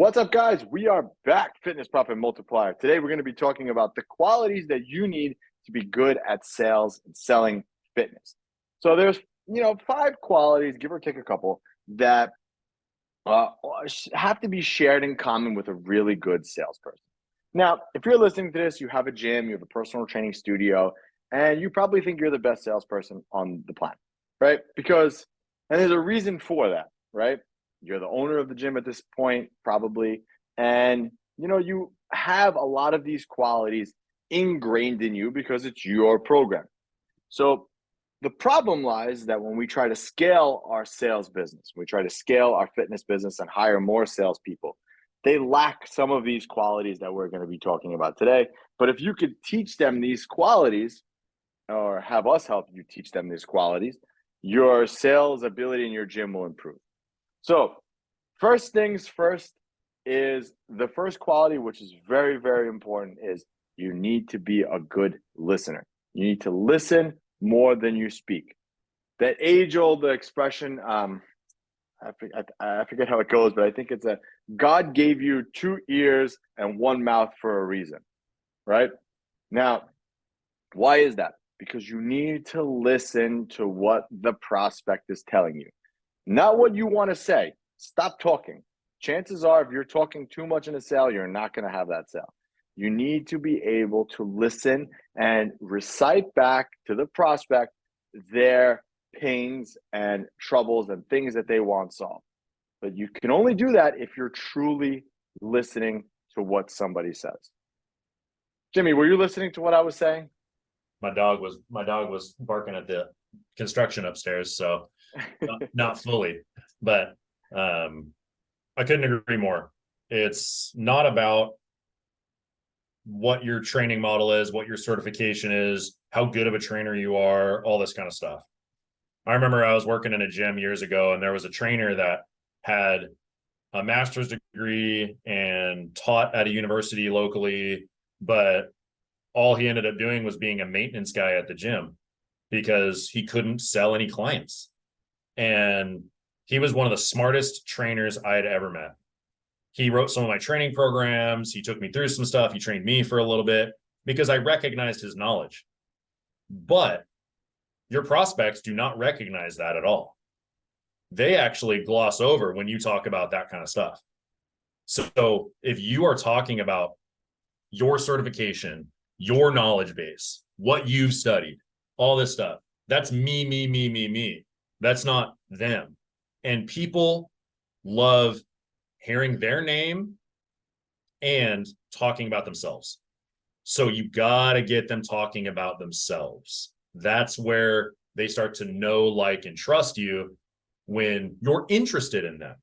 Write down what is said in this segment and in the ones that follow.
What's up, guys? We are back, Fitness Profit Multiplier. Today, we're going to be talking about the qualities that you need to be good at sales and selling fitness. So there's, 5 qualities, give or take a couple, that have to be shared in common with a really good salesperson. Now, if you're listening to this, you have a gym, you have a personal training studio, and you probably think you're the best salesperson on the planet, right? And there's a reason for that, right? You're the owner of the gym at this point, probably. And, you have a lot of these qualities ingrained in you because it's your program. So the problem lies that when we try to scale our sales business, we try to scale our fitness business and hire more salespeople, they lack some of these qualities that we're going to be talking about today. But if you could teach them these qualities, or have us help you teach them these qualities, your sales ability in your gym will improve. So first things first is the first quality, which is very, very important, is you need to be a good listener. You need to listen more than you speak. That age-old expression, I forget how it goes, but I think it's God gave you 2 ears and 1 mouth for a reason, right? Now, why is that? Because you need to listen to what the prospect is telling you, not what you want to say. Stop talking. Chances are, if you're talking too much in a sale, you're not going to have that sale. You need to be able to listen and recite back to the prospect their pains and troubles and things that they want solved. But you can only do that if you're truly listening to what somebody says. Jimmy, were you listening to what I was saying? My dog was barking at the construction upstairs, so not fully, but I couldn't agree more. It's not about what your training model is, what your certification is, how good of a trainer you are, all this kind of stuff. I remember I was working in a gym years ago, and there was a trainer that had a master's degree and taught at a university locally, but all he ended up doing was being a maintenance guy at the gym because he couldn't sell any clients. And he was one of the smartest trainers I had ever met. He wrote some of my training programs. He took me through some stuff. He trained me for a little bit because I recognized his knowledge. But your prospects do not recognize that at all. They actually gloss over when you talk about that kind of stuff. So if you are talking about your certification, your knowledge base, what you've studied, all this stuff, that's me. That's not them. And people love hearing their name and talking about themselves. So you got to get them talking about themselves. That's where they start to know, like, and trust you when you're interested in them.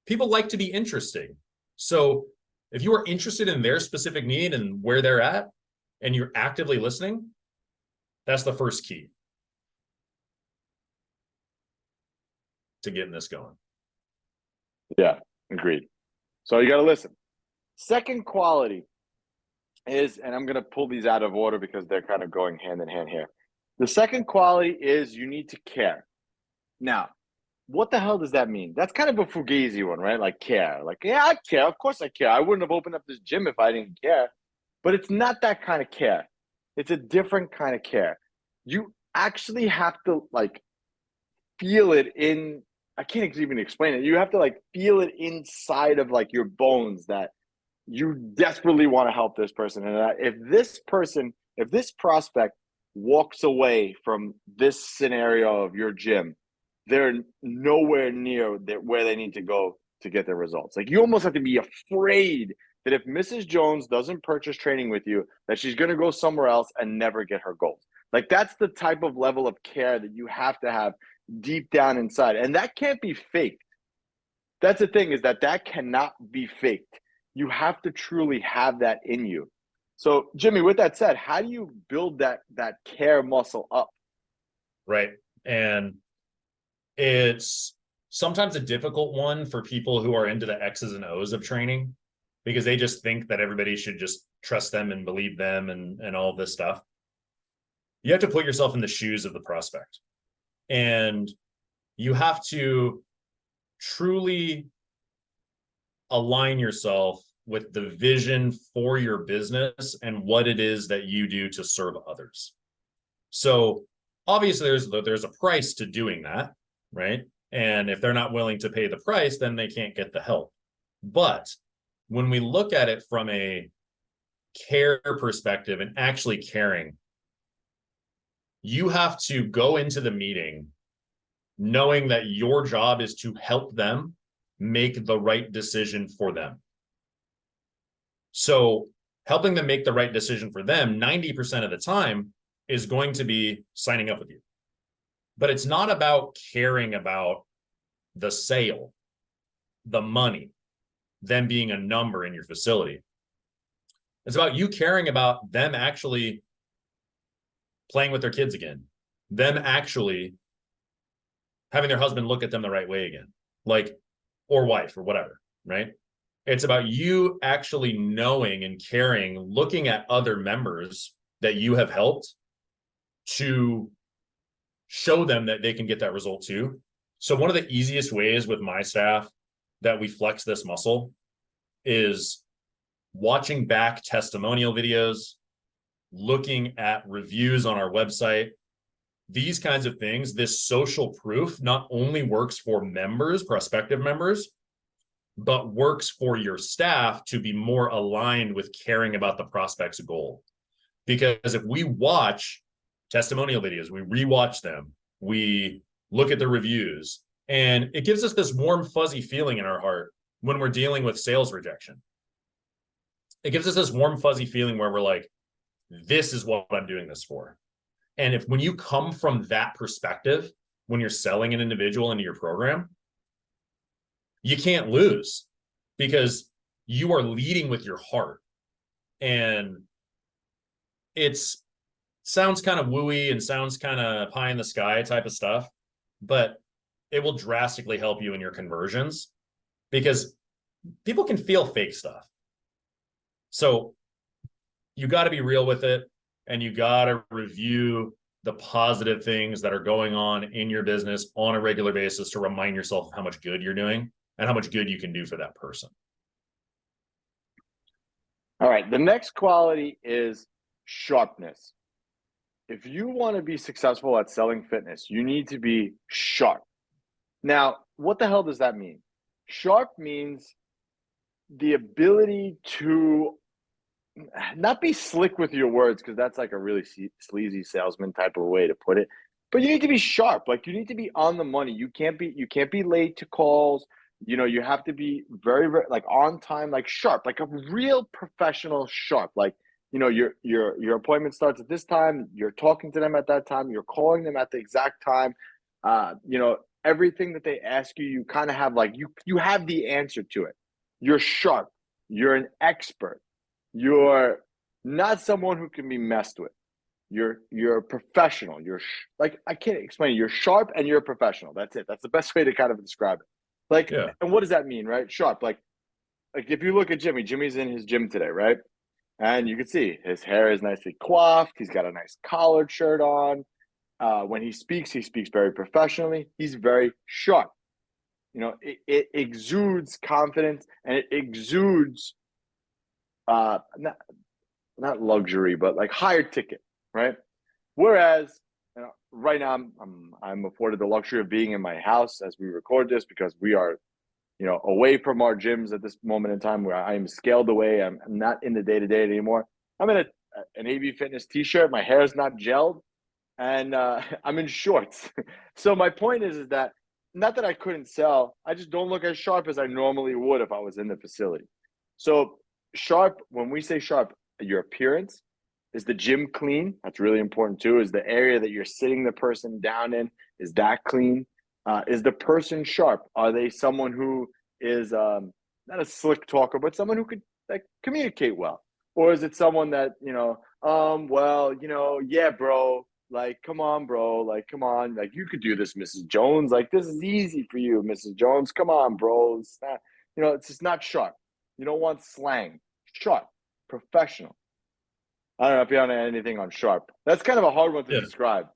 People like to be interesting. So if you are interested in their specific need and where they're at, and you're actively listening, that's the first key to getting this going. Yeah, agreed. So you got to listen. Second quality is, and I'm going to pull these out of order because they're kind of going hand in hand here. The second quality is you need to care. Now, what the hell does that mean? That's kind of a fugazi one, right? Like care. Like, yeah, I care. Of course I care. I wouldn't have opened up this gym if I didn't care. But it's not that kind of care. It's a different kind of care. You actually have to feel it in, I can't even explain it. You have to feel it inside of your bones that you desperately want to help this person. And if this prospect walks away from this scenario of your gym, they're nowhere near where they need to go to get their results. You almost have to be afraid that if Mrs. Jones doesn't purchase training with you, that she's going to go somewhere else and never get her goals. That's the type of level of care that you have to have deep down inside. And that can't be faked. That's the thing, is that cannot be faked. You have to truly have that in you. So, Jimmy, with that said, how do you build that care muscle up? Right. And it's sometimes a difficult one for people who are into the X's and O's of training, because they just think that everybody should just trust them and believe them and all this stuff. You have to put yourself in the shoes of the prospect. And you have to truly align yourself with the vision for your business and what it is that you do to serve others. So obviously there's a price to doing that, right? And if they're not willing to pay the price, then they can't get the help. But when we look at it from a care perspective and actually caring, you have to go into the meeting knowing that your job is to help them make the right decision for them. So helping them make the right decision for them 90% of the time is going to be signing up with you. But it's not about caring about the sale, the money, them being a number in your facility. It's about you caring about them actually playing with their kids again, them actually having their husband look at them the right way again, like, or wife or whatever, right? It's about you actually knowing and caring, looking at other members that you have helped to show them that they can get that result too. So one of the easiest ways with my staff that we flex this muscle is watching back testimonial videos, looking at reviews on our website, these kinds of things. This social proof not only works for members, prospective members, but works for your staff to be more aligned with caring about the prospect's goal. Because if we watch testimonial videos, we rewatch them, we look at the reviews, and it gives us this warm, fuzzy feeling in our heart when we're dealing with sales rejection. It gives us this warm, fuzzy feeling where we're like, this is what I'm doing this for. And when you come from that perspective, when you're selling an individual into your program, you can't lose because you are leading with your heart. And it's sounds kind of wooey and sounds kind of pie in the sky type of stuff, but it will drastically help you in your conversions because people can feel fake stuff. So you got to be real with it, and you got to review the positive things that are going on in your business on a regular basis to remind yourself of how much good you're doing and how much good you can do for that person. All right. The next quality is sharpness. If you want to be successful at selling fitness, you need to be sharp. Now, what the hell does that mean? Sharp means the ability to not be slick with your words, because that's like a really sleazy salesman type of way to put it. But you need to be sharp. Like, you need to be on the money. You can't be late to calls. You know, you have to be very, very like on time, like sharp, like a real professional sharp. Like, you know, your appointment starts at this time. You're talking to them at that time. You're calling them at the exact time. You know, everything that they ask you, you kind of have like you have the answer to it. You're sharp. You're an expert. You're not someone who can be messed with. You're a professional. Like, I can't explain it. You're sharp and you're a professional. That's it. That's the best way to kind of describe it. Like, Yeah. and what does that mean, right? Sharp. Like if you look at Jimmy's in his gym today, right? And you can see his hair is nicely coiffed. He's got a nice collared shirt on. When he speaks very professionally. He's very sharp. You know, it exudes confidence, and it exudes not luxury, but like higher ticket, right? Whereas, you know, right now I'm afforded the luxury of being in my house as we record this, because we are, you know, away from our gyms at this moment in time, where I am scaled away. I'm not in the day-to-day anymore. I'm in an AV Fitness t-shirt. My hair is not gelled, and I'm in shorts. So my point is that not that I couldn't sell, I just don't look as sharp as I normally would if I was in the facility. So sharp, when we say sharp, your appearance. Is the gym clean? That's really important too. Is the area that you're sitting the person down in, is that clean? Is the person sharp? Are they someone who is not a slick talker, but someone who could like communicate well? Or is it someone that, you know, well, you know, yeah, bro, like, come on, bro, like, come on, like, you could do this, Mrs. Jones. Like, this is easy for you, Mrs. Jones. Come on, bro. It's not, you know, it's just not sharp. You don't want slang. Sharp, professional. I don't know if you want to add anything on sharp. That's kind of a hard one to describe.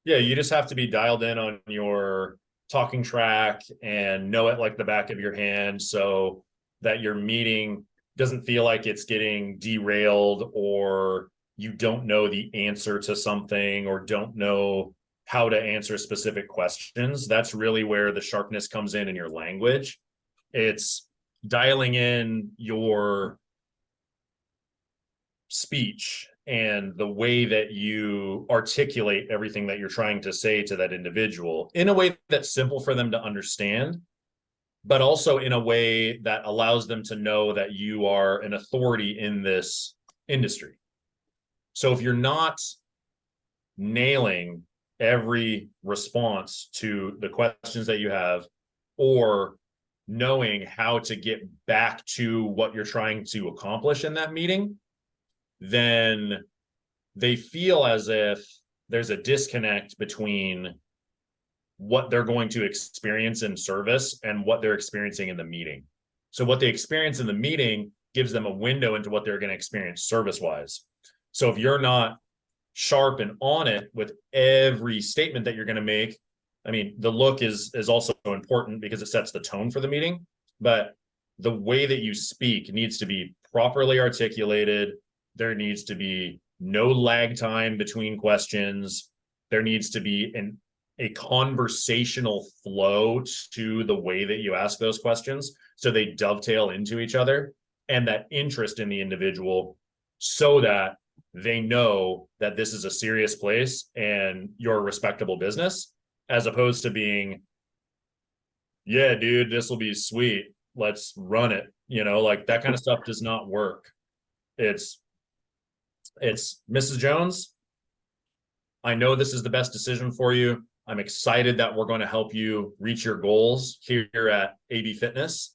Yeah, you just have to be dialed in on your talking track and know it like the back of your hand. So that your meeting doesn't feel like it's getting derailed, or you don't know the answer to something, or don't know how to answer specific questions. That's really where the sharpness comes in your language. It's dialing in your speech and the way that you articulate everything that you're trying to say to that individual in a way that's simple for them to understand, but also in a way that allows them to know that you are an authority in this industry. So if you're not nailing every response to the questions that you have, or knowing how to get back to what you're trying to accomplish in that meeting, then they feel as if there's a disconnect between what they're going to experience in service and what they're experiencing in the meeting. So what they experience in the meeting gives them a window into what they're going to experience service-wise. So if you're not sharp and on it with every statement that you're going to make, I mean, the look is also important because it sets the tone for the meeting, but the way that you speak needs to be properly articulated. There needs to be no lag time between questions. There needs to be a conversational flow to the way that you ask those questions, so they dovetail into each other, and that interest in the individual, so that they know that this is a serious place and you're a respectable business, as opposed to being, yeah, dude, this will be sweet, let's run it. Like that kind of stuff does not work. It's Mrs. Jones, I know this is the best decision for you. I'm excited that we're going to help you reach your goals here at AB Fitness.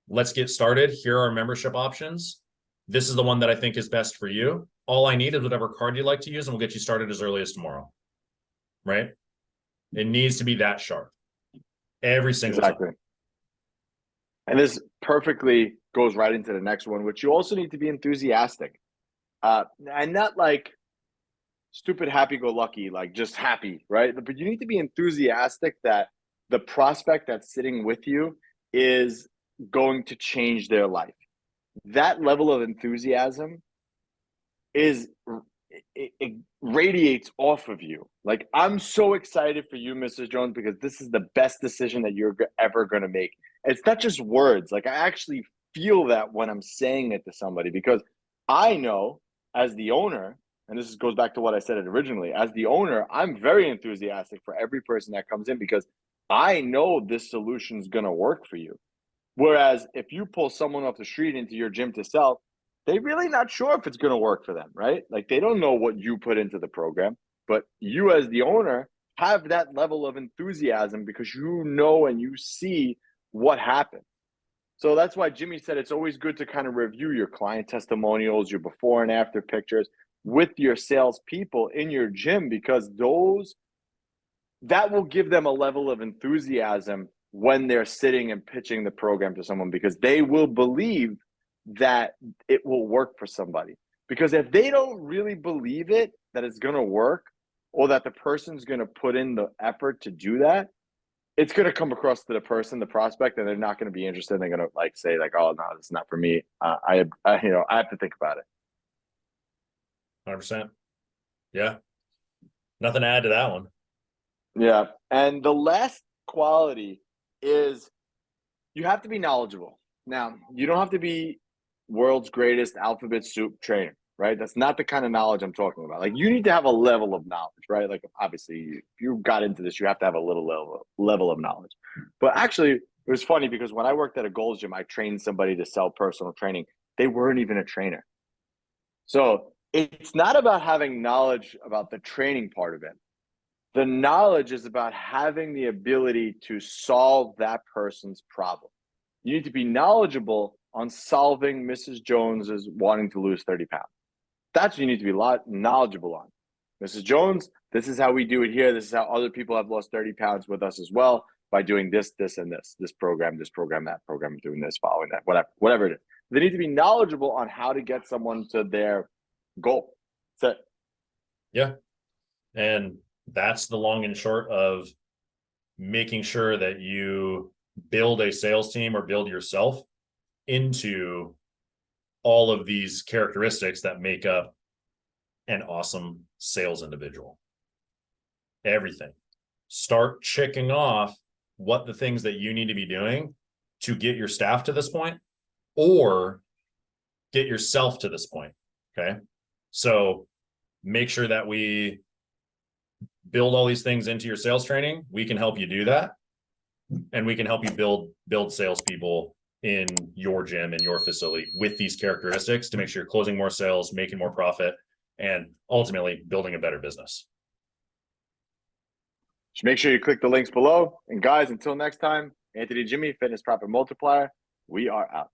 Let's get started. Here are our membership options. This is the one that I think is best for you. All I need is whatever card you like to use, and we'll get you started as early as tomorrow. Right? It needs to be that sharp every single time. And this perfectly goes right into the next one, which you also need to be enthusiastic. And not like stupid happy-go-lucky, like just happy, right? But you need to be enthusiastic that the prospect that's sitting with you is going to change their life. That level of enthusiasm it radiates off of you. Like, I'm so excited for you, Mrs. Jones, because this is the best decision that you're ever going to make. It's not just words. Like, I actually feel that when I'm saying it to somebody, because I know as the owner, and this goes back to what I said originally, as the owner, I'm very enthusiastic for every person that comes in, because I know this solution is going to work for you. Whereas if you pull someone off the street into your gym to sell, they're really not sure if it's going to work for them, right? Like, they don't know what you put into the program, but you as the owner have that level of enthusiasm because you know and you see what happened. So that's why Jimmy said it's always good to kind of review your client testimonials, your before and after pictures with your salespeople in your gym, because that will give them a level of enthusiasm when they're sitting and pitching the program to someone, because they will believe that it will work for somebody. Because if they don't really believe it, that it's going to work, or that the person's going to put in the effort to do that, it's going to come across to the person, the prospect, and they're not going to be interested. They're going to say, oh no, it's not for me. I have to think about it. 100%. Yeah. Nothing to add to that one. Yeah. And the last quality is you have to be knowledgeable. Now, you don't have to be world's greatest alphabet soup trainer, right? That's not the kind of knowledge I'm talking about. Like, you need to have a level of knowledge, right? Like, obviously, if you got into this, you have to have a little level of knowledge. But actually, it was funny because when I worked at a Gold's Gym, I trained somebody to sell personal training. They weren't even a trainer. So it's not about having knowledge about the training part of it. The knowledge is about having the ability to solve that person's problem. You need to be knowledgeable on solving Mrs. Jones's wanting to lose 30 pounds. That's what you need to be knowledgeable on. Mrs. Jones, this is how we do it here. This is how other people have lost 30 pounds with us as well, by doing this, this, and this program, that program, doing this, following that, whatever it is. They need to be knowledgeable on how to get someone to their goal. That's it. Yeah. And that's the long and short of making sure that you build a sales team or build yourself into all of these characteristics that make up an awesome sales individual. Everything. Start checking off what the things that you need to be doing to get your staff to this point or get yourself to this point. Okay. So make sure that we build all these things into your sales training. We can help you do that. And we can help you build salespeople in your gym, in your facility with these characteristics to make sure you're closing more sales, making more profit, and ultimately building a better business. Just make sure you click the links below. And guys, until next time, Anthony Jimmy, Fitness Profit Multiplier, we are out.